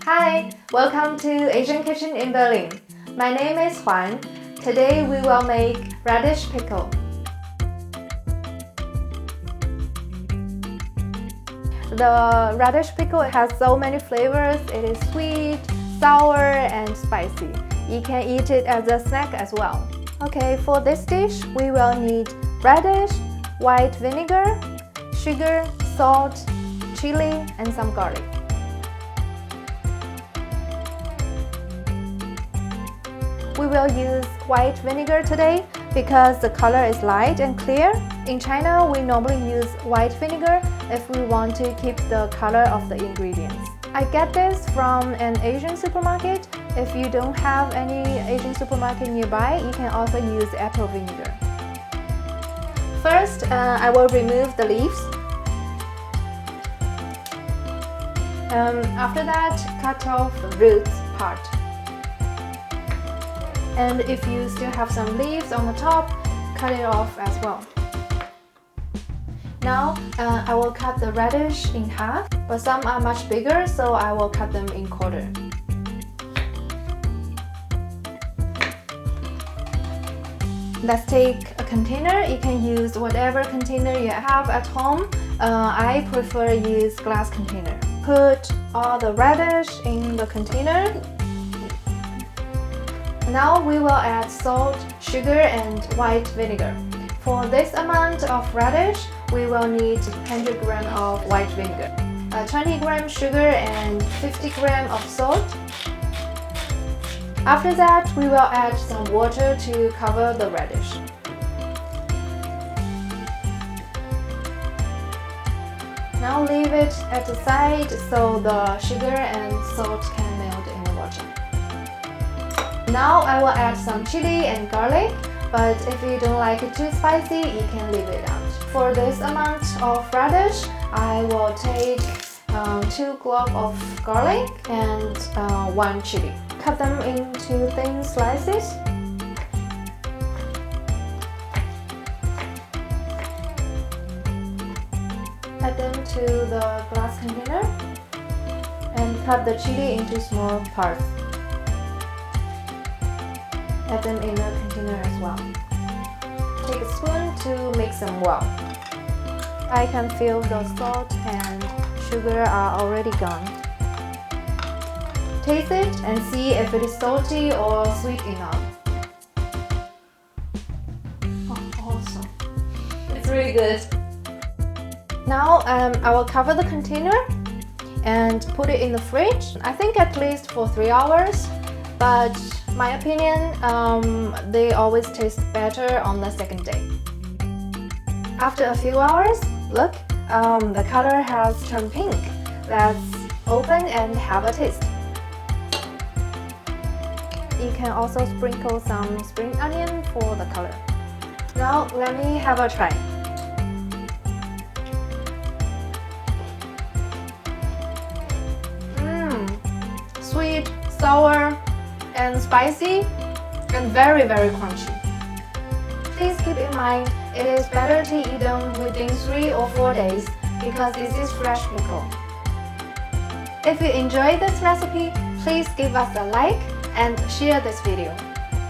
Hi, welcome to Asian Kitchen in Berlin. My name is Huan. Today we will make radish pickle. The radish pickle has so many flavors. It is sweet, sour, and spicy. You can eat it as a snack as well. Okay, for this dish, we will need radish, white vinegar, sugar, salt, chili, and some garlic. We will use white vinegar today because the color is light and clear. In China, we normally use white vinegar if we want to keep the color of the ingredients. I get this from an Asian supermarket. If you don't have any Asian supermarket nearby, you can also use apple vinegar. First, I will remove the leaves. After that, cut off the roots part. And if you still have some leaves on the top, cut it off as well. Now, I will cut the radish in half, but some are much bigger, so I will cut them in quarter. Let's take a container. You can use whatever container you have at home. I prefer use glass container. Put all the radish in the container. Now we will add salt, sugar, and white vinegar. For this amount of radish, we will need 100 grams of white vinegar, 20 grams sugar, and 50 grams of salt. After that, we will add some water to cover the radish. Now leave it at the side so the sugar and salt can melt in the water. Now I will add some chili and garlic, but if you don't like it too spicy, you can leave it out. For this amount of radish, I will take 2 cloves of garlic and 1 chili. Cut them into thin slices. Add them to the glass container and cut the chili into small parts. Add them in the container as well. Take a spoon to mix them well. I can feel the salt and sugar are already gone. Taste it and see if it is salty or sweet enough. Oh, awesome. It's really good. Now I will cover the container and put it in the fridge. I think at least for 3 hours, but my opinion, they always taste better on the second day. After a few hours, look, the color has turned pink. Let's open and have a taste. You can also sprinkle some spring onion for the color. Now let me have a try. Sweet, sour, and spicy, and very crunchy. Please keep in mind, it is better to eat them within 3 or 4 days because this is fresh pickle. If you enjoyed this recipe, please give us a like and share this video.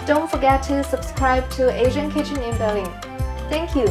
Don't forget to subscribe to Asian Kitchen in Berlin. Thank you!